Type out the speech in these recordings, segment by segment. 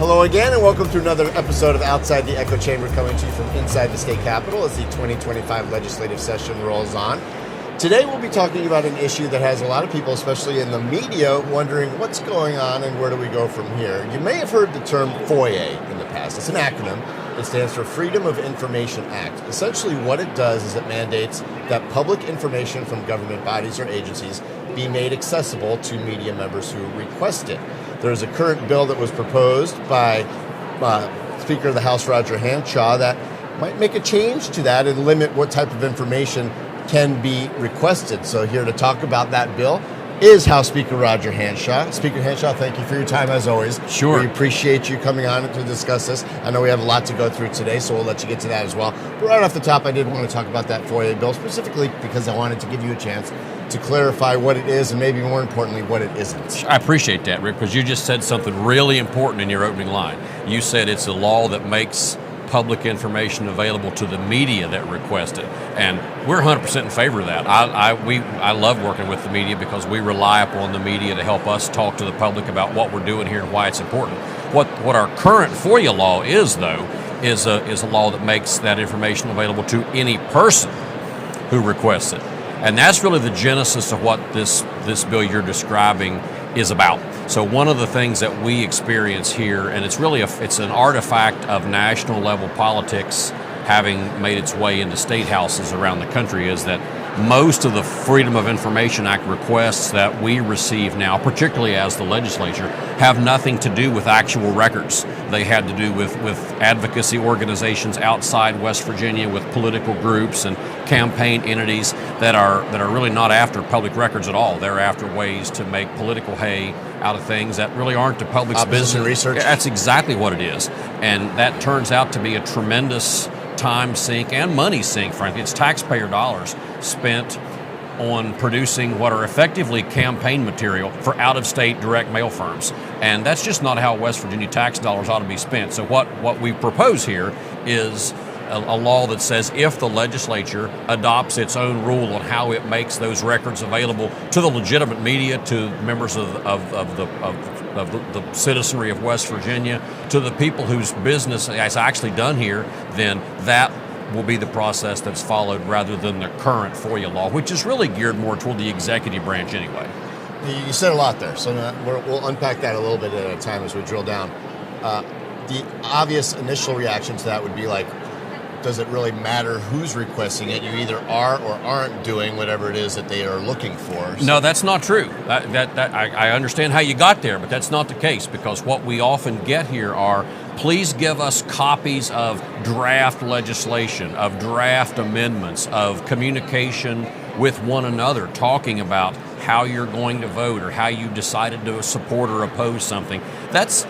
Hello again, and welcome to another episode of Outside the Echo Chamber, coming to you from inside the state capitol as the 2025 legislative session rolls on. Today we'll be talking about an issue that has a lot of people, especially in the media, wondering what's going on and where do we go from here. You may have heard the term FOIA in the past. It's an acronym. It stands for Freedom of Information Act. Essentially what it does is it mandates that public information from government bodies or agencies be made accessible to media members who request it. There's a current bill that was proposed by Speaker of the House, Roger Hanshaw, that might make a change to that and limit what type of information can be requested. So here to talk about that bill is House Speaker Roger Hanshaw. Speaker Hanshaw, thank you for your time as always. Sure. We appreciate you coming on to discuss this. I know we have a lot to go through today, so we'll let you get to that as well. But right off the top, I did want to talk about that FOIA bill specifically because I wanted to give you a chance to clarify what it is and maybe more importantly, what it isn't. I appreciate that, Rick, because you just said something really important in your opening line. You said it's a law that makes public information available to the media that request it. And we're 100% in favor of that. I love working with the media because we rely upon the media to help us talk to the public about what we're doing here and why it's important. What our current FOIA law is, though, is a law that makes that information available to any person who requests it. And that's really the genesis of what this bill you're describing is about. So one of the things that we experience here, and it's really it's an artifact of national level politics having made its way into state houses around the country, is that most of the Freedom of Information Act requests that we receive now, particularly as the legislature, have nothing to do with actual records. They had to do with advocacy organizations outside West Virginia, with political groups and campaign entities that are really not after public records at all. They're after ways to make political hay out of things that really aren't the public's business. Opposition research. That's exactly what it is. And that turns out to be a tremendous time sink and money sink, frankly. It's taxpayer dollars spent on producing what are effectively campaign material for out-of-state direct mail firms. And that's just not how West Virginia tax dollars ought to be spent. So what we propose here is a law that says if the legislature adopts its own rule on how it makes those records available to the legitimate media, to members of the citizenry of West Virginia, to the people whose business is actually done here, then that will be the process that's followed rather than the current FOIA law, which is really geared more toward the executive branch anyway. You said a lot there, so we'll unpack that a little bit at a time as we drill down. The obvious initial reaction to that would be like, does it really matter who's requesting it? You either are or aren't doing whatever it is that they are looking for. So. No, that's not true. I understand how you got there, but that's not the case, because what we often get here are, please give us copies of draft legislation, of draft amendments, of communication with one another, talking about how you're going to vote or how you decided to support or oppose something. That's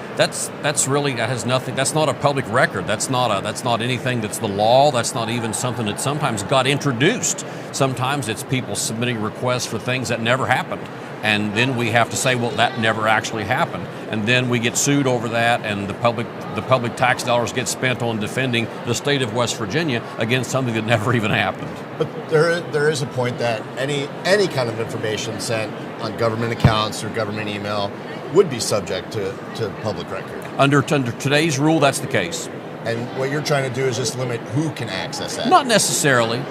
really, that has nothing. That's not a public record. That's not anything that's the law. That's not even something that sometimes got introduced. Sometimes it's people submitting requests for things that never happened. And then we have to say, well, that never actually happened. And then we get sued over that, and the public tax dollars get spent on defending the state of West Virginia against something that never even happened. But there is a point that any kind of information sent on government accounts or government email would be subject to public record. Under today's rule, that's the case. And what you're trying to do is just limit who can access that. Not necessarily.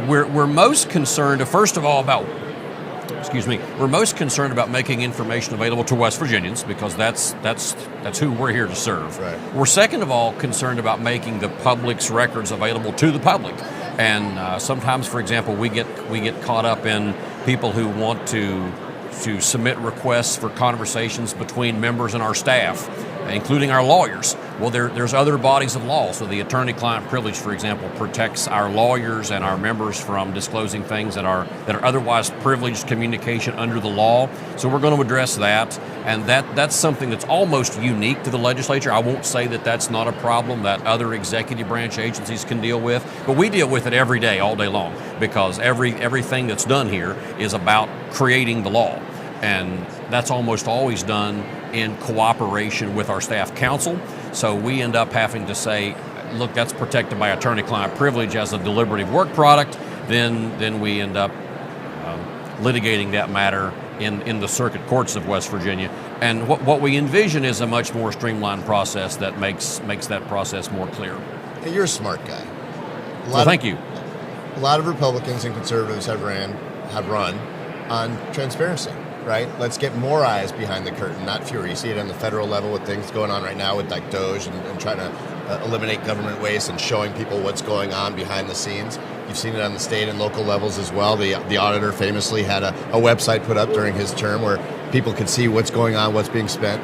We're most concerned, first of all, we're most concerned about making information available to West Virginians, because that's who we're here to serve. Right. We're second of all concerned about making the public's records available to the public. And sometimes, for example, we get caught up in people who want to submit requests for conversations between members and our staff, including our lawyers. Well, there's other bodies of law. So the attorney-client privilege, for example, protects our lawyers and our members from disclosing things that are otherwise privileged communication under the law. So we're going to address that, and that's something that's almost unique to the legislature. I won't say that that's not a problem that other executive branch agencies can deal with, but we deal with it every day, all day long, because everything that's done here is about creating the law. And that's almost always done in cooperation with our staff counsel. So we end up having to say, look, that's protected by attorney-client privilege as a deliberative work product. Then we end up litigating that matter in the circuit courts of West Virginia. And what we envision is a much more streamlined process that makes that process more clear. Hey, you're a smart guy. Thank you. A lot of Republicans and conservatives have run on transparency, right? Let's get more eyes behind the curtain, not fewer. You see it on the federal level with things going on right now with like Doge and trying to eliminate government waste and showing people what's going on behind the scenes. You've seen it on the state and local levels as well. The auditor famously had a website put up during his term where people could see what's going on, what's being spent.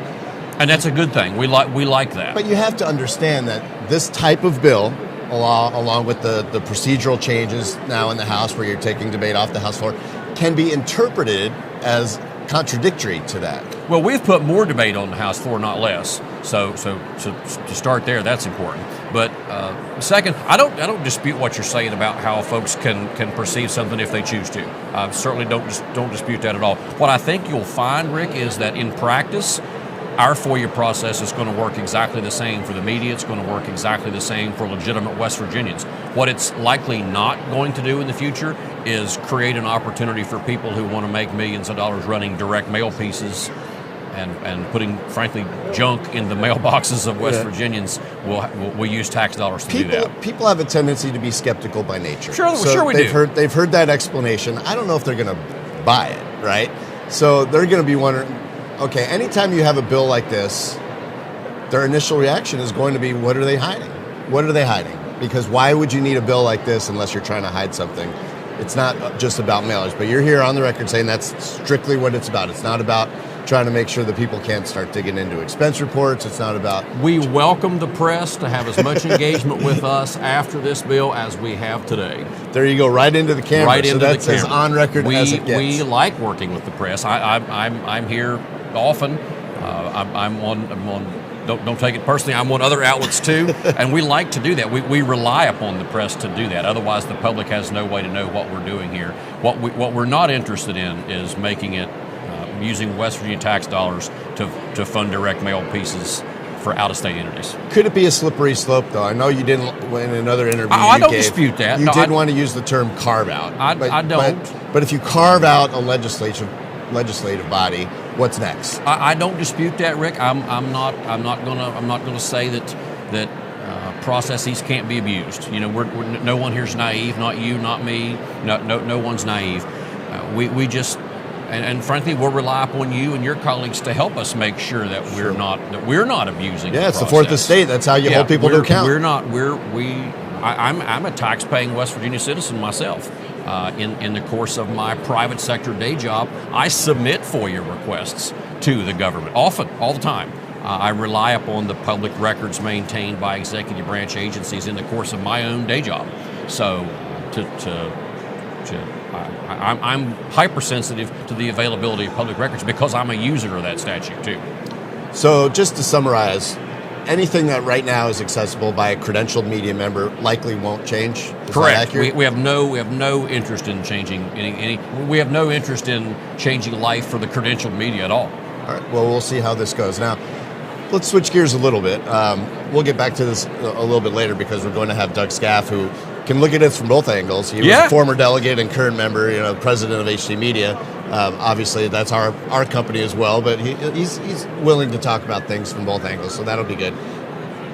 And that's a good thing. We like that. But you have to understand that this type of bill, along with the procedural changes now in the House where you're taking debate off the House floor, can be interpreted as contradictory to that. Well, we've put more debate on the House floor, not less. So to start there, that's important. But second, I don't dispute what you're saying about how folks can perceive something if they choose to. I certainly don't dispute that at all. What I think you'll find, Rick, is that in practice, our FOIA process is going to work exactly the same for the media. It's going to work exactly the same for legitimate West Virginians. What it's likely not going to do in the future is create an opportunity for people who want to make millions of dollars running direct mail pieces and putting, frankly, junk in the mailboxes of West Virginians. Will use tax dollars to do that. People have a tendency to be skeptical by nature. Sure we do. They've heard that explanation. I don't know if they're going to buy it, right? So they're going to be wondering, okay, anytime you have a bill like this, their initial reaction is going to be, what are they hiding? What are they hiding? Because why would you need a bill like this unless you're trying to hide something? It's not just about mailers, but you're here on the record saying that's strictly what it's about. It's not about trying to make sure that people can't start digging into expense reports. It's not about... We welcome the press to have as much engagement with us after this bill as we have today. There you go, right into the camera. Right into the camera. So that's as on record as it gets. We like working with the press. I'm here often. I'm on. Don't take it personally. I'm on other outlets too, and we like to do that. We rely upon the press to do that. Otherwise, the public has no way to know what we're doing here. What we're not interested in is making it using West Virginia tax dollars to fund direct mail pieces for out-of-state entities. Could it be a slippery slope, though? I know you didn't in another interview. I don't dispute that. You did want to use the term carve out. I don't. But if you carve out a legislative body, what's next? I don't dispute that, Rick. I'm not gonna say that processes can't be abused. You know, we're no one here's naive. Not you, not me. No one's naive. We just. And frankly, we'll rely upon you and your colleagues to help us make sure that we're not abusing. Yeah, it's the fourth estate. That's how you hold people to account. I'm a tax-paying West Virginia citizen myself. In the course of my private sector day job, I submit FOIA requests to the government often, all the time. I rely upon the public records maintained by executive branch agencies in the course of my own day job. So I'm hypersensitive to the availability of public records because I'm a user of that statute too. So just to summarize, anything that right now is accessible by a credentialed media member likely won't change? Is Correct. We have no interest in changing any. We have no interest in changing life for the credentialed media at all. All right. Well, we'll see how this goes. Now, let's switch gears a little bit. We'll get back to this a little bit later because we're going to have Doug Skaff, who can look at it from both angles. He was a former delegate and current member, president of HT Media. Obviously, that's our company as well, but he's willing to talk about things from both angles, so that'll be good.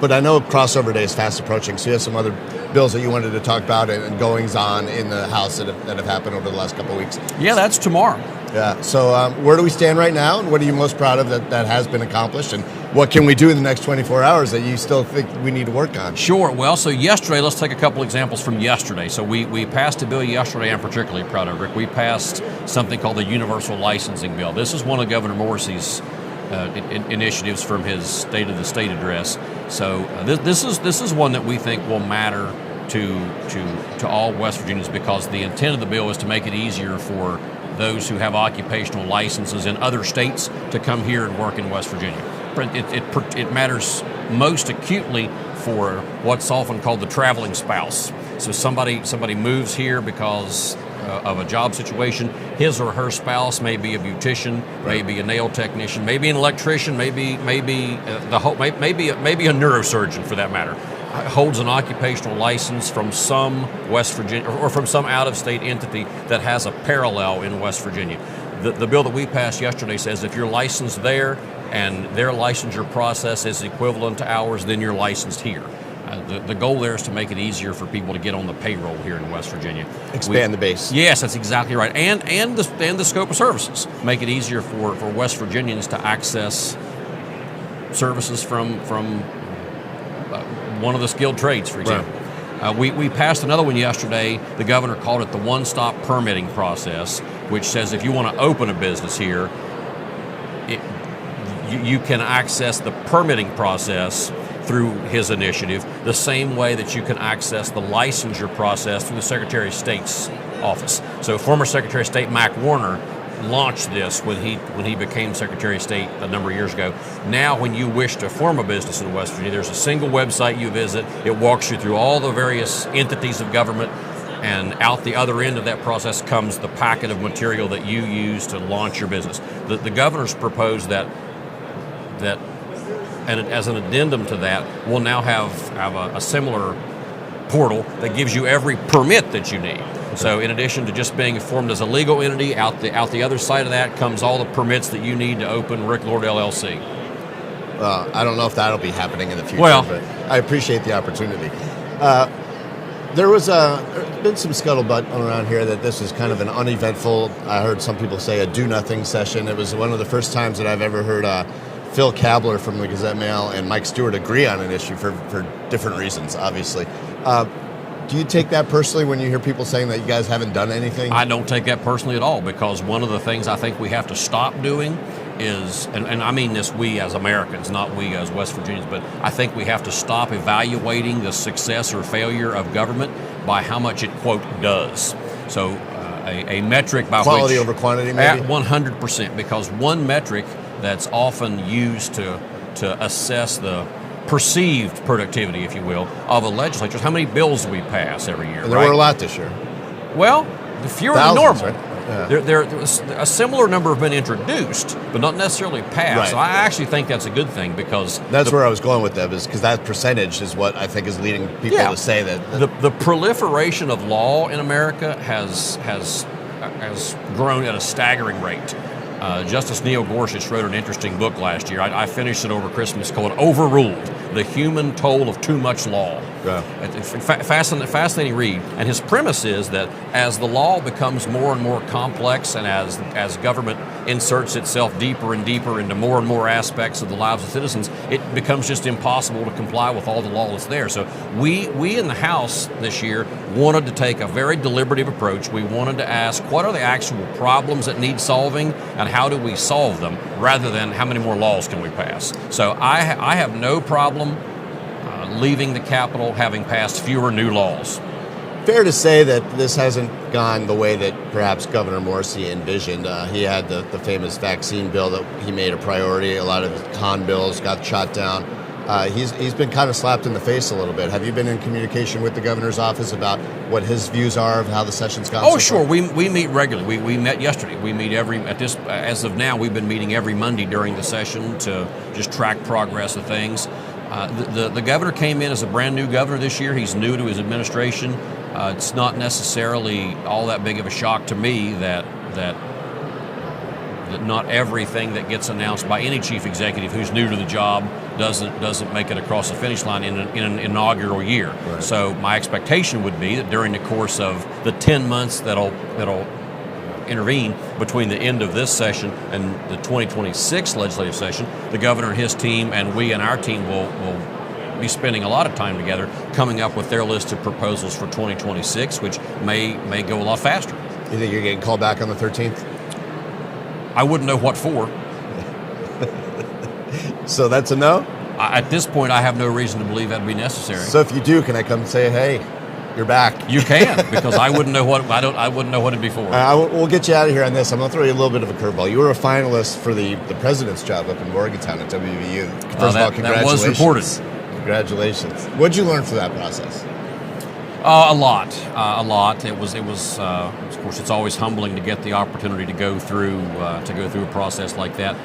But I know crossover day is fast approaching, so you have some other bills that you wanted to talk about and goings-on in the House that have happened over the last couple of weeks. Yeah, that's tomorrow. Yeah, so where do we stand right now, and what are you most proud of that has been accomplished, and what can we do in the next 24 hours that you still think we need to work on? Sure. Well, so yesterday, let's take a couple examples from yesterday. So we passed a bill yesterday I'm particularly proud of, Rick. We passed something called the Universal Licensing Bill. This is one of Governor Morrissey's initiatives from his State of the State address. So this is one that we think will matter to all West Virginians because the intent of the bill is to make it easier for those who have occupational licenses in other states to come here and work in West Virginia. It matters most acutely for what's often called the traveling spouse. So somebody moves here because of a job situation. His or her spouse may be a beautician, may be a nail technician, maybe an electrician, maybe a neurosurgeon for that matter. Holds an occupational license from some West Virginia or from some out-of-state entity that has a parallel in West Virginia. The bill that we passed yesterday says if you're licensed there and their licensure process is equivalent to ours, then you're licensed here. The goal there is to make it easier for people to get on the payroll here in West Virginia. Expand the base. Yes, that's exactly right. And the scope of services. Make it easier for West Virginians to access services from one of the skilled trades, for example. Right. We passed another one yesterday. The governor called it the one-stop permitting process, which says if you want to open a business here, you can access the permitting process through his initiative, the same way that you can access the licensure process through the Secretary of State's office. So former Secretary of State Mac Warner launched this when he became Secretary of State a number of years ago. Now when you wish to form a business in West Virginia, there's a single website you visit. It walks you through all the various entities of government, and out the other end of that process comes the packet of material that you use to launch your business. The governor's proposed that and as an addendum to that, we'll now have a similar portal that gives you every permit that you need. So in addition to just being formed as a legal entity, out the other side of that comes all the permits that you need to open Rick Lord LLC. I don't know if that'll be happening in the future, but I appreciate the opportunity. There's been some scuttlebutt around here that this is kind of an uneventful, I heard some people say a do-nothing session. It was one of the first times that I've ever heard Phil Kabler from the Gazette-Mail and Mike Stewart agree on an issue for different reasons, obviously. Do you take that personally when you hear people saying that you guys haven't done anything? I don't take that personally at all, because one of the things I think we have to stop doing is, and I mean this we as Americans, not we as West Virginians, but I think we have to stop evaluating the success or failure of government by how much it, quote, does. So a metric by quality which... over quantity, maybe? At 100%, because one metric that's often used to assess the perceived productivity, if you will, of a legislature is how many bills do we pass every year. And there were a lot this year. Well, fewer Thousands, than normal. Right? Yeah. There a similar number have been introduced, but not necessarily passed. Right. So I actually think that's a good thing, because that's where I was going with that, is because that percentage is what I think is leading people to say that the proliferation of law in America has grown at a staggering rate. Justice Neil Gorsuch wrote an interesting book last year. I finished it over Christmas, called "Overruled: The Human Toll of Too Much Law." Yeah. It's a fascinating read. And his premise is that as the law becomes more and more complex, and as government inserts itself deeper and deeper into more and more aspects of the lives of citizens, it becomes just impossible to comply with all the law that's there. So we in the House this year wanted to take a very deliberative approach. We wanted to ask, what are the actual problems that need solving, and how do we solve them, rather than how many more laws can we pass. So I have no problem leaving the Capitol having passed fewer new laws. Fair to say that this hasn't gone the way that perhaps Governor Morrissey envisioned. He had the famous vaccine bill that he made a priority. A lot of con bills got shot down. He's been kind of slapped in the face a little bit. Have you been in communication with the governor's office about what his views are of how the session's gone? Oh, sure. We meet regularly. We met yesterday. We meet as of now, we've been meeting every Monday during the session to just track progress of things. The governor came in as a brand new governor this year. He's new to his administration. It's not necessarily all that big of a shock to me that not everything that gets announced by any chief executive who's new to the job doesn't make it across the finish line in an inaugural year. Right. So my expectation would be that during the course of the 10 months that'll intervene between the end of this session and the 2026 legislative session, the governor and his team and we and our team will be spending a lot of time together coming up with their list of proposals for 2026, which may go a lot faster. You think you're getting called back on the 13th? I wouldn't know what for. So that's a no? At this point, I have no reason to believe that'd be necessary. So if you do, can I come say, hey, you're back? You can, because I wouldn't know what it'd be for. We'll get you out of here on this. I'm going to throw you a little bit of a curveball. You were a finalist for the president's job up in Morgantown at WVU. First of all, congratulations. That was reported. Congratulations. What did you learn from that process? A lot. It was. Of course, it's always humbling to get the opportunity to go through a process like that.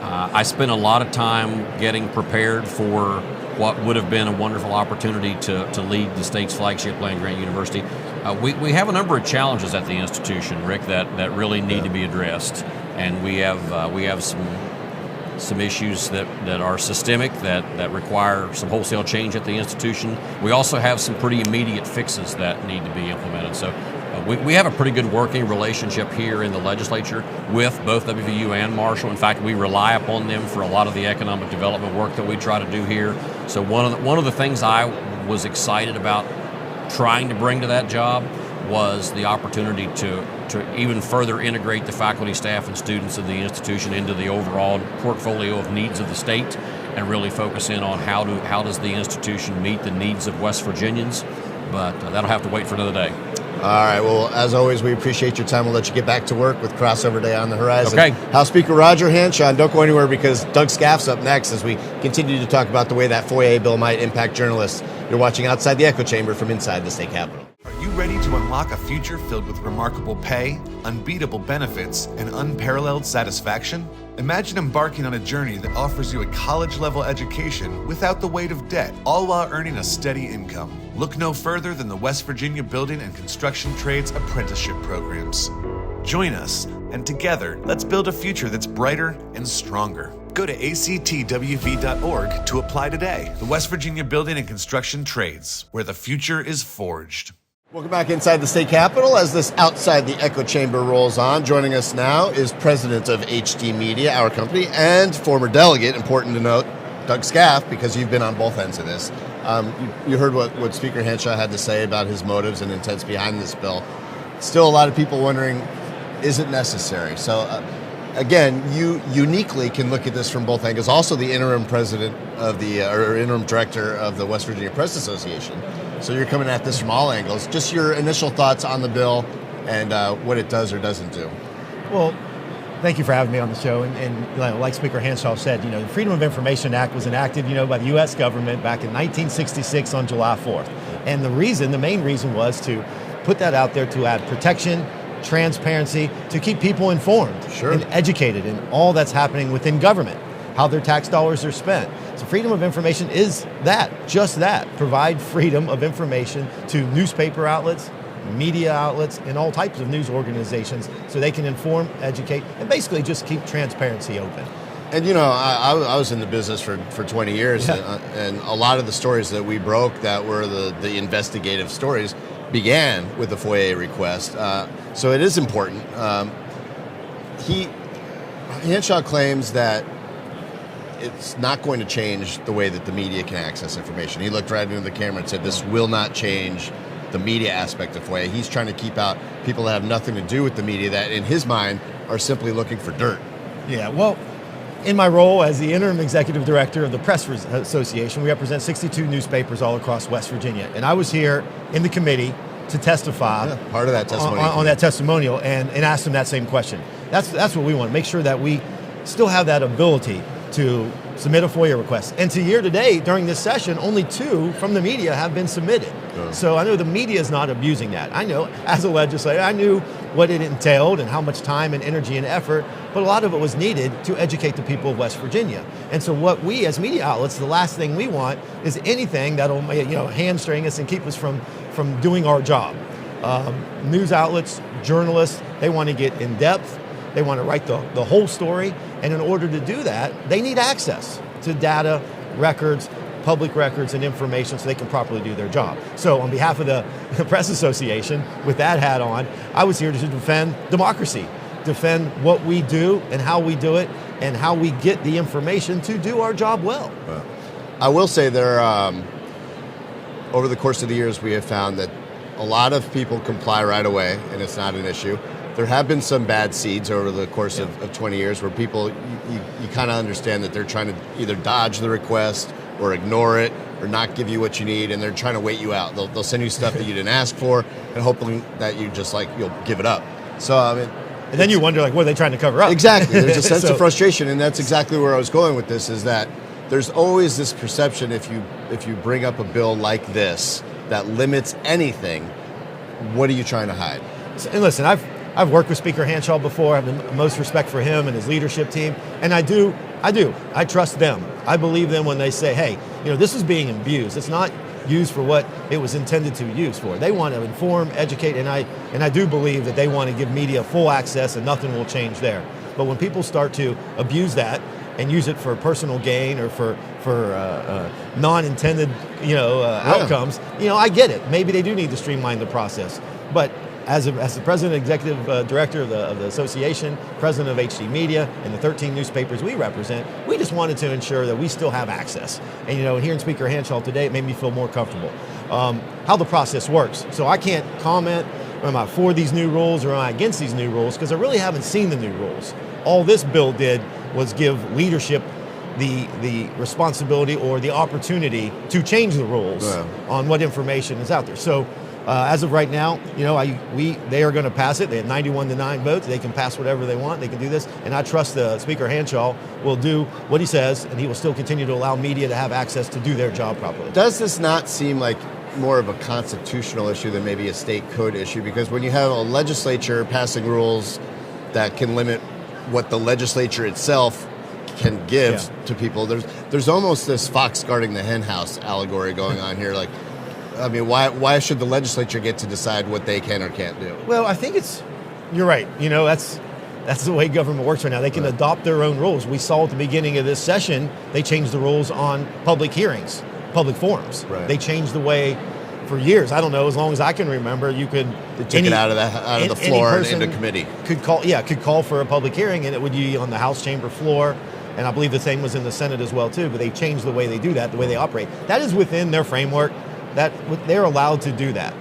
I spent a lot of time getting prepared for what would have been a wonderful opportunity to lead the state's flagship land-grant university. We have a number of challenges at the institution, Rick, that really need to be addressed. and we have some issues that are systemic that require some wholesale change at the institution. We also have some pretty immediate fixes that need to be implemented. So we have a pretty good working relationship here in the legislature with both WVU and Marshall. In fact, we rely upon them for a lot of the economic development work that we try to do here. So one of the things I was excited about trying to bring to that job was the opportunity to even further integrate the faculty, staff, and students of the institution into the overall portfolio of needs of the state, and really focus in on how does the institution meet the needs of West Virginians. But that'll have to wait for another day. All right. Well, as always, we appreciate your time. We'll let you get back to work with crossover day on the horizon. Okay. House Speaker Roger Hanshaw, and don't go anywhere because Doug Skaff's up next as we continue to talk about the way that FOIA bill might impact journalists. You're watching Outside the Echo Chamber from inside the state capitol. Are you ready to unlock a future filled with remarkable pay, unbeatable benefits, and unparalleled satisfaction? Imagine embarking on a journey that offers you a college-level education without the weight of debt, all while earning a steady income. Look no further than the West Virginia Building and Construction Trades Apprenticeship Programs. Join us, and together, let's build a future that's brighter and stronger. Go to actwv.org to apply today. The West Virginia Building and Construction Trades, where the future is forged. Welcome back inside the state capitol as this Outside the Echo Chamber rolls on. Joining us now is president of HD Media, our company, and former delegate, important to note, Doug Skaff, because you've been on both ends of this. You heard what Speaker Hanshaw had to say about his motives and intents behind this bill. Still a lot of people wondering, is it necessary? So again, you uniquely can look at this from both angles. Also the interim president of or interim director of the West Virginia Press Association. So you're coming at this from all angles. Just your initial thoughts on the bill and what it does or doesn't do. Well, thank you for having me on the show. And like Speaker Hanshaw said, the Freedom of Information Act was enacted, by the U.S. government back in 1966 on July 4th. And the main reason was to put that out there to add protection, transparency, to keep people informed and educated in all that's happening within government, how their tax dollars are spent. So freedom of information is just that, provide freedom of information to newspaper outlets, media outlets, and all types of news organizations so they can inform, educate, and basically just keep transparency open. And I was in the business for 20 years, and a lot of the stories that we broke that were the investigative stories began with the FOIA request. So it is important. Hanshaw claims that it's not going to change the way that the media can access information. He looked right into the camera and said, this will not change the media aspect of FOIA. He's trying to keep out people that have nothing to do with the media that, in his mind, are simply looking for dirt. Yeah, well, in my role as the interim executive director of the Press Association, we represent 62 newspapers all across West Virginia. And I was here in the committee to testify part of that testimonial on that testimonial and ask them that same question. That's what we want, to make sure that we still have that ability to submit a FOIA request. And to year to date, during this session, only 2 from the media have been submitted. So I know the media is not abusing that. I know, as a legislator, I knew what it entailed and how much time and energy and effort, but a lot of it was needed to educate the people of West Virginia. And so what we as media outlets, the last thing we want is anything that'll hamstring us and keep us from doing our job. News outlets, journalists, they want to get in depth. They want to write the whole story. And in order to do that, they need access to data, records, public records, and information so they can properly do their job. So on behalf of the Press Association, with that hat on, I was here to defend democracy, defend what we do and how we do it, and how we get the information to do our job well. I will say over the course of the years, we have found that a lot of people comply right away, and it's not an issue. There have been some bad seeds over the course of 20 years where people, you kind of understand that they're trying to either dodge the request or ignore it or not give you what you need, and they're trying to wait you out. They'll send you stuff that you didn't ask for and hoping that you just you'll give it up. So, and then you wonder, what are they trying to cover up? Exactly. There's a sense of frustration, and that's exactly where I was going with this, is that there's always this perception if you bring up a bill like this that limits anything, what are you trying to hide? And listen, I've worked with Speaker Hanshaw before. I have the most respect for him and his leadership team. And I do. I trust them. I believe them when they say, hey, this is being abused. It's not used for what it was intended to be used for. They want to inform, educate, and I do believe that they want to give media full access and nothing will change there. But when people start to abuse that and use it for personal gain or for non-intended outcomes, I get it. Maybe they do need to streamline the process. But as the president, executive director of the association, president of HD Media, and the 13 newspapers we represent, we just wanted to ensure that we still have access. And hearing Speaker Hanshaw today, it made me feel more comfortable. How the process works. So I can't comment, am I for these new rules or am I against these new rules, because I really haven't seen the new rules. All this bill did was give leadership the responsibility or the opportunity to change the rules on what information is out there. So as of right now, they are going to pass it. They have 91-9 votes. They can pass whatever they want. They can do this. And I trust Speaker Hanshaw will do what he says, and he will still continue to allow media to have access to do their job properly. Does this not seem like more of a constitutional issue than maybe a state code issue? Because when you have a legislature passing rules that can limit what the legislature itself can give to people, there's almost this fox guarding the hen house allegory going on here. Like, I mean, why should the legislature get to decide what they can or can't do? Well, I think you're right. That's the way government works right now. They can adopt their own rules. We saw at the beginning of this session, they changed the rules on public hearings, public forums. Right. They changed the way for years. I don't know, as long as I can remember, you could take it out of the floor and into committee. Could call for a public hearing, and it would be on the House chamber floor. And I believe the same was in the Senate as well too. But they changed the way they do that, the way they operate. That is within their framework. That they're allowed to do that.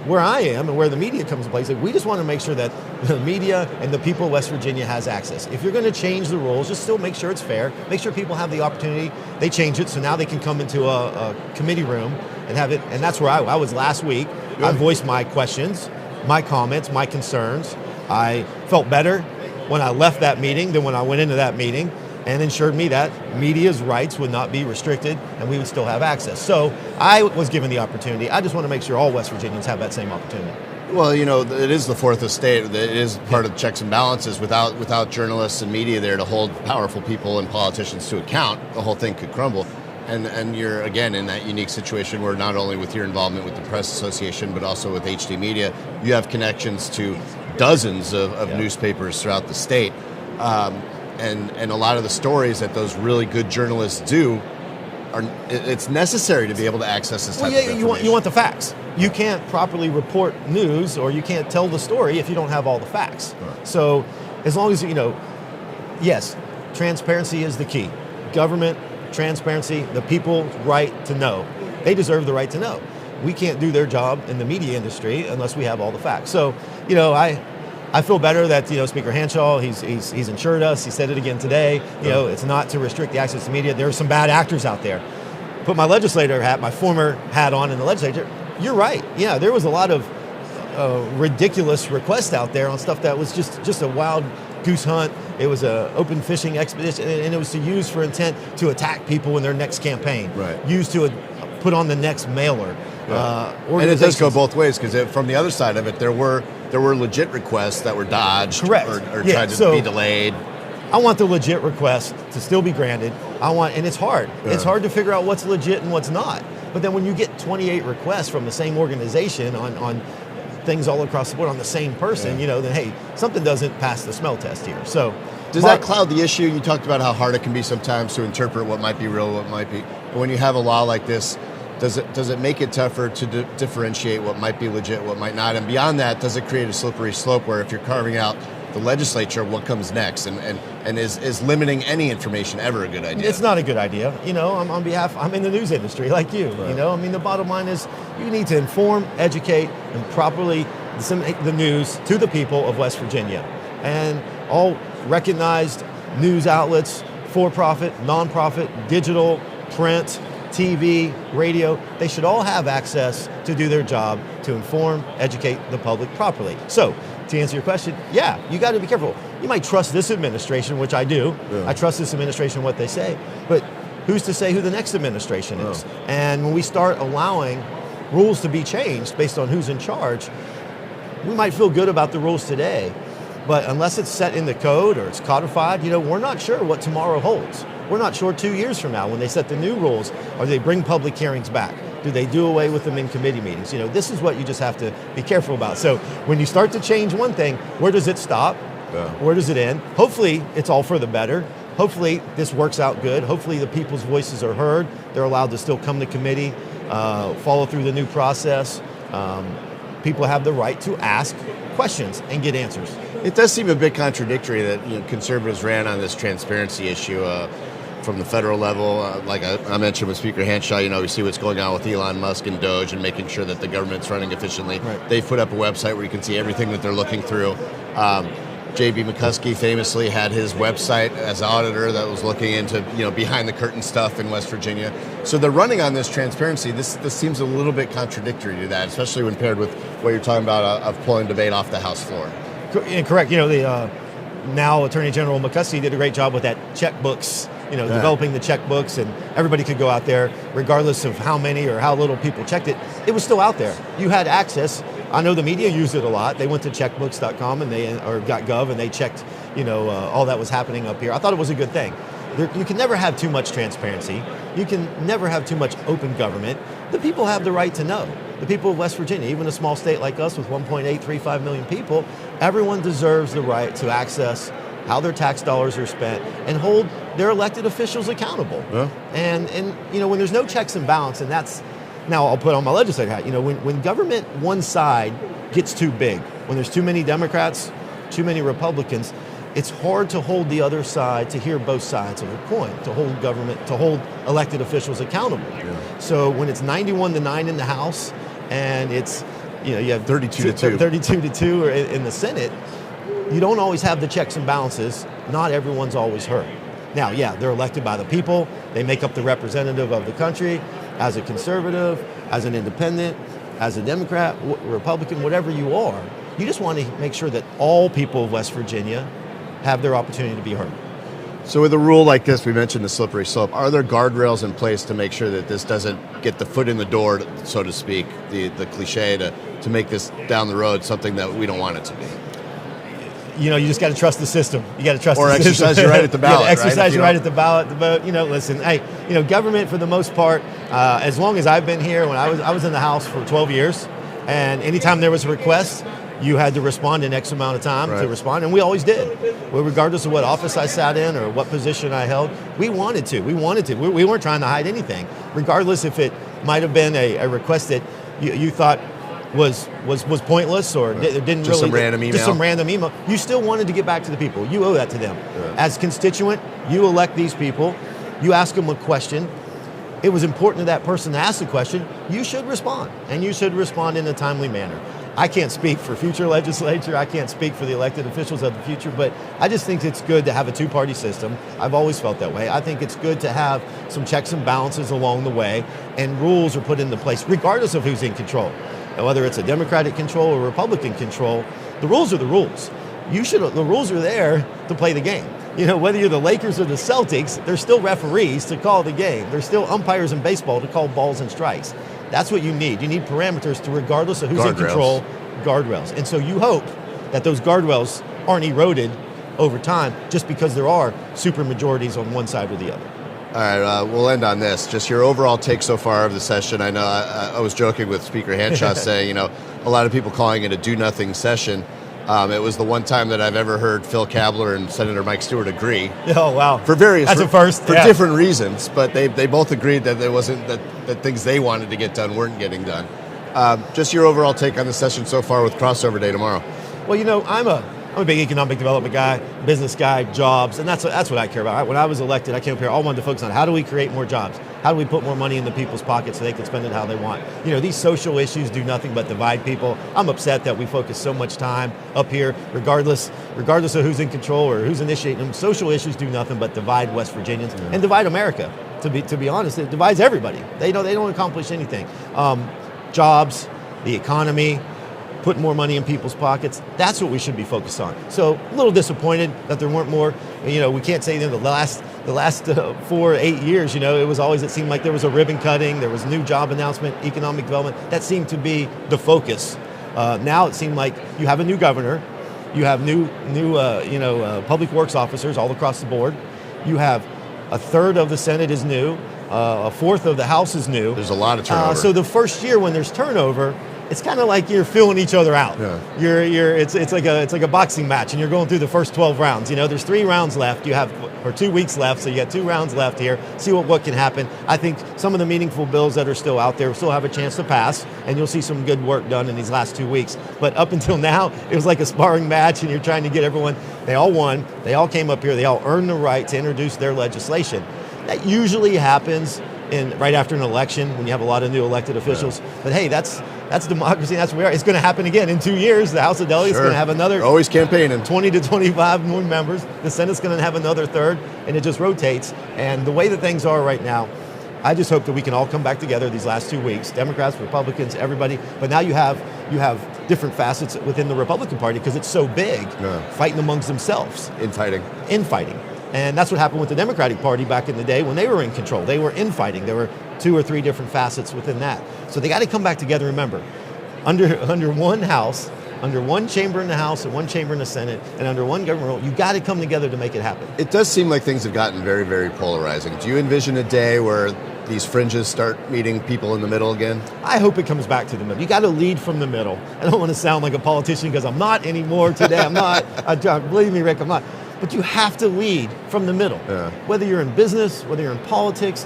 Where I am and where the media comes into place, we just want to make sure that the media and the people of West Virginia has access. If you're going to change the rules, just still make sure it's fair. Make sure people have the opportunity. They change it, so now they can come into a committee room and have it. And that's where I was last week. I voiced my questions, my comments, my concerns. I felt better when I left that meeting than when I went into that meeting, and ensured me that media's rights would not be restricted and we would still have access. So I was given the opportunity. I just want to make sure all West Virginians have that same opportunity. Well, it is the fourth estate. It is part of the checks and balances. Without journalists and media there to hold powerful people and politicians to account, the whole thing could crumble. And you're, again, in that unique situation where not only with your involvement with the Press Association, but also with HD Media, you have connections to dozens of newspapers throughout the state. And a lot of the stories that those really good journalists do, it's necessary to be able to access this type of information. You want the facts. You can't properly report news or you can't tell the story if you don't have all the facts. Right. So as long as, yes, transparency is the key. Government, transparency, the people's right to know. They deserve the right to know. We can't do their job in the media industry unless we have all the facts. So, I feel better that Speaker Hanshaw, he's ensured us. He said it again today. It's not to restrict the access to media. There are some bad actors out there. Put my legislator hat, my former hat on in the legislature. You're right. Yeah, there was a lot of ridiculous requests out there on stuff that was just a wild goose hunt. It was an open fishing expedition, and it was to use for intent to attack people in their next campaign. Right. Used to put on the next mailer. And it does go both ways, because from the other side of it, there were legit requests that were dodged or tried to be delayed. I want the legit request to still be granted. And it's hard. Yeah. It's hard to figure out what's legit and what's not. But then when you get 28 requests from the same organization on things all across the board on the same person, then hey, something doesn't pass the smell test here. So does that cloud the issue? You talked about how hard it can be sometimes to interpret what might be real, what might be. But when you have a law like this, does it make it tougher to differentiate what might be legit, what might not? And beyond that, does it create a slippery slope where if you're carving out the legislature, what comes next? And is limiting any information ever a good idea? It's not a good idea. I'm in the news industry like you. Right. The bottom line is you need to inform, educate, and properly disseminate the news to the people of West Virginia. And all recognized news outlets, for-profit, non-profit, digital, print, TV, radio, they should all have access to do their job to inform, educate the public properly. So, to answer your question, you got to be careful. You might trust this administration, which I do. Yeah. I trust this administration, what they say, but who's to say who the next administration is? And when we start allowing rules to be changed based on who's in charge, we might feel good about the rules today, but unless it's set in the code or it's codified, we're not sure what tomorrow holds. We're not sure 2 years from now when they set the new rules, or they bring public hearings back. Do they do away with them in committee meetings? This is what you just have to be careful about. So when you start to change one thing, where does it stop? Yeah. Where does it end? Hopefully, it's all for the better. Hopefully, this works out good. Hopefully, the people's voices are heard. They're allowed to still come to committee, follow through the new process. People have the right to ask questions and get answers. It does seem a bit contradictory that conservatives ran on this transparency issue from the federal level. Like I mentioned with Speaker Hanshaw, we see what's going on with Elon Musk and Doge and making sure that the government's running efficiently. Right. They've put up a website where you can see everything that they're looking through. J.B. McCuskey famously had his website as auditor that was looking into behind the curtain stuff in West Virginia. So they're running on this transparency. This seems a little bit contradictory to that, especially when paired with what you're talking about of pulling debate off the House floor. Correct. The now Attorney General McCuskey did a great job with that checkbooks. Developing the checkbooks, and everybody could go out there, regardless of how many or how little people checked it. It was still out there. You had access. I know the media used it a lot. They went to checkbooks.com or .gov and they checked, all that was happening up here. I thought it was a good thing. You can never have too much transparency. You can never have too much open government. The people have the right to know. The people of West Virginia, even a small state like us with 1.835 million people, everyone deserves the right to access how their tax dollars are spent and hold their elected officials accountable. Yeah. And when there's no checks and balance, and that's, now I'll put on my legislator hat, when government one side gets too big, when there's too many Democrats, too many Republicans, it's hard to hold the other side, to hear both sides of the coin, to hold government, to hold elected officials accountable. Yeah. So when it's 91-9 in the House and it's, you have 32-2. 32-2 in the Senate, you don't always have the checks and balances. Not everyone's always heard. Now, yeah, they're elected by the people. They make up the representative of the country. As a conservative, as an independent, as a Democrat, Republican, whatever you are, you just want to make sure that all people of West Virginia have their opportunity to be heard. So with a rule like this, we mentioned the slippery slope. Are there guardrails in place to make sure that this doesn't get the foot in the door, so to speak, the cliche, to make this down the road something that we don't want it to be? You just got to trust the system. You got to trust or the system. exercise your right at the ballot. Exercise your right at the ballot. Listen, hey, government for the most part, as long as I've been here, when I was in the House for 12 years, and anytime there was a request, you had to respond in X amount of time to respond, and we always did. Well, regardless of what office I sat in or what position I held, we wanted to. We weren't trying to hide anything, regardless if it might have been a request that you thought was pointless or didn't just really some random email. You still wanted to get back to the people. You owe that to them. As constituent, you elect these people. You ask them a question. It was important to that person to ask the question. You should respond, and you should respond in a timely manner. I can't speak for future legislature. I can't speak for the elected officials of the future, but I just think it's good to have a two-party system. I've always felt that way. I think it's good to have some checks and balances along the way, and rules are put into place regardless of who's in control. And whether it's a Democratic control or Republican control, the rules are the rules. The rules are there to play the game. Whether you're the Lakers or the Celtics, there's still referees to call the game. There's still umpires in baseball to call balls and strikes. That's what you need. You need parameters to, regardless of who's in control, guardrails. And so you hope that those guardrails aren't eroded over time just because there are super majorities on one side or the other. All right, we'll end on this. Just your overall take so far of the session. I know I was joking with Speaker Hanshaw saying, a lot of people calling it a do-nothing session. It was the one time that I've ever heard Phil Kabler and Senator Mike Stewart agree. Oh, wow. For That's a first. For different reasons, but they both agreed that there wasn't that things they wanted to get done weren't getting done. Just your overall take on the session so far with crossover day tomorrow. Well, I'm a big economic development guy, business guy, jobs, and that's what I care about. When I was elected, I came up here, all wanted to focus on how do we create more jobs? How do we put more money in the people's pockets so they can spend it how they want? These social issues do nothing but divide people. I'm upset that we focus so much time up here, regardless of who's in control or who's initiating them. Social issues do nothing but divide West Virginians and divide America. To be honest, it divides everybody. They don't accomplish anything. Jobs, the economy, putting more money in people's pockets. That's what we should be focused on. So a little disappointed that there weren't more. We can't say that the last 4 or 8 years, it seemed like there was a ribbon cutting, there was new job announcement, economic development. That seemed to be the focus. Now it seemed like you have a new governor, you have new public works officers all across the board. You have a third of the Senate is new, a fourth of the House is new. There's a lot of turnover. So the first year when there's turnover, it's kind of like you're filling each other out. Yeah. It's like a boxing match, and you're going through the first 12 rounds. There's 3 rounds left. You have, or 2 weeks left, so you got 2 rounds left here. See what can happen. I think some of the meaningful bills that are still out there will still have a chance to pass, and you'll see some good work done in these last 2 weeks. But up until now, it was like a sparring match, and you're trying to get everyone. They all won. They all came up here. They all earned the right to introduce their legislation. That usually happens right after an election when you have a lot of new elected officials. Yeah. But hey, that's democracy. That's where it's going to happen again in 2 years. The House of Delegates is going to have another. Always campaigning. 20 to 25 more members. The Senate's going to have another third, and it just rotates. And the way that things are right now, I just hope that we can all come back together these last 2 weeks. Democrats, Republicans, everybody. But now you have different facets within the Republican Party because it's so big, fighting amongst themselves. Infighting. And that's what happened with the Democratic Party back in the day when they were in control. They were infighting. There were 2 or 3 different facets within that. So they got to come back together. Remember, under one House, under one chamber in the House and one chamber in the Senate, and under one government role, you got to come together to make it happen. It does seem like things have gotten very, very polarizing. Do you envision a day where these fringes start meeting people in the middle again? I hope it comes back to the middle. You got to lead from the middle. I don't want to sound like a politician because I'm not anymore today. I'm not. Believe me, Rick, I'm not. But you have to lead from the middle. Yeah. Whether you're in business, whether you're in politics,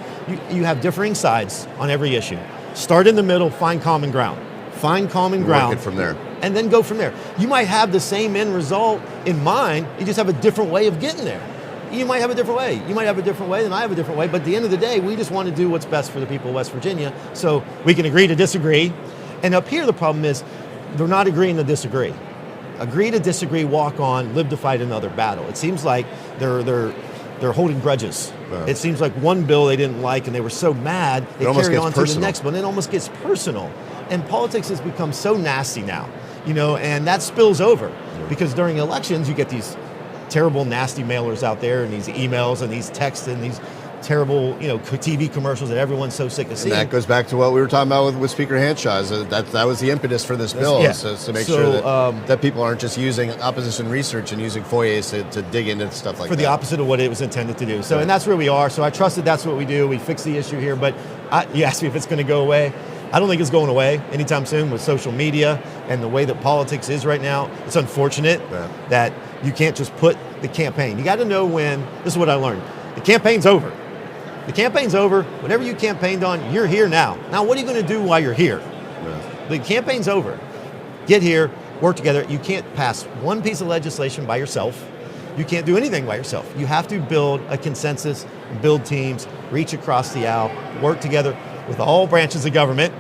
you have differing sides on every issue. Start in the middle, find common ground. Work it from there. And then go from there. You might have the same end result in mind, you just have a different way of getting there. You might have a different way. You might have a different way, and I have a different way, but at the end of the day, we just want to do what's best for the people of West Virginia, so we can agree to disagree. And up here, the problem is, they're not agreeing to disagree. Agree to disagree, walk on, live to fight another battle. It seems like they're holding grudges. Wow. It seems like one bill they didn't like and they were so mad, they carried on to the next one. It almost gets personal. And politics has become so nasty now, and that spills over. Because during elections, you get these terrible, nasty mailers out there and these emails and these texts and these terrible, TV commercials that everyone's so sick of seeing. And that goes back to what we were talking about with Speaker Hanshaw. That was the impetus for this bill, to make sure that people aren't just using opposition research and using FOIAs to dig into stuff like that. For the opposite of what it was intended to do. So, and that's where we are. So I trust that that's what we do. We fix the issue here. But you asked me if it's going to go away. I don't think it's going away anytime soon with social media and the way that politics is right now. It's unfortunate that you can't just put the campaign. You got to know when, this is what I learned, the campaign's over. The campaign's over. Whatever you campaigned on, you're here now. Now, what are you going to do while you're here? The campaign's over. Get here, work together. You can't pass one piece of legislation by yourself. You can't do anything by yourself. You have to build a consensus, build teams, reach across the aisle, work together with all branches of government,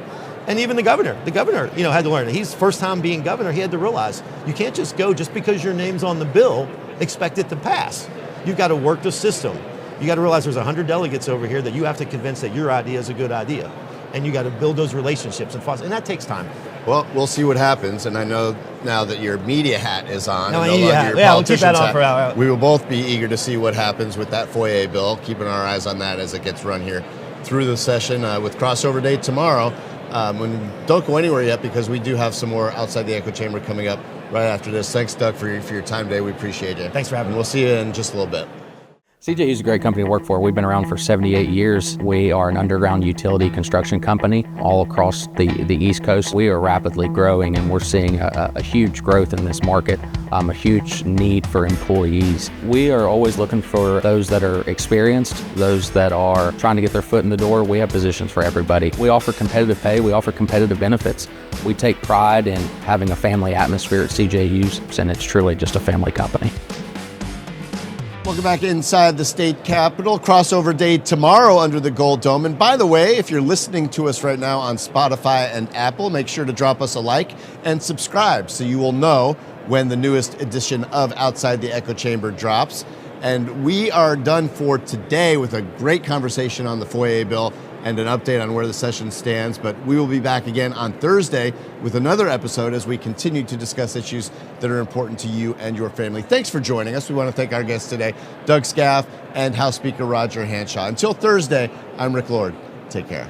and even the governor. The governor, had to learn. He's first time being governor. He had to realize you can't just go just because your name's on the bill, expect it to pass. You've got to work the system. You got to realize there's 100 delegates over here that you have to convince that your idea is a good idea. And you got to build those relationships and foster, and that takes time. Well, we'll see what happens, and I know now that your media hat is on. No longer your we'll keep that on for now. We will both be eager to see what happens with that FOIA bill, keeping our eyes on that as it gets run here through the session with crossover day tomorrow. Don't go anywhere yet because we do have some more Outside the Echo Chamber coming up right after this. Thanks, Doug, for your time today. We appreciate you. Thanks for having me. We'll see you in just a little bit. CJU is a great company to work for. We've been around for 78 years. We are an underground utility construction company all across the East Coast. We are rapidly growing, and we're seeing a huge growth in this market, a huge need for employees. We are always looking for those that are experienced, those that are trying to get their foot in the door. We have positions for everybody. We offer competitive pay. We offer competitive benefits. We take pride in having a family atmosphere at CJU's, and it's truly just a family company. Welcome back inside the state capitol. Crossover day tomorrow under the Gold Dome. And by the way, if you're listening to us right now on Spotify and Apple, make sure to drop us a like and subscribe so you will know when the newest edition of Outside the Echo Chamber drops. And we are done for today with a great conversation on the FOIA bill and an update on where the session stands. But we will be back again on Thursday with another episode as we continue to discuss issues that are important to you and your family. Thanks for joining us. We want to thank our guests today, Doug Skaff and House Speaker Roger Hanshaw. Until Thursday, I'm Rick Lord. Take care.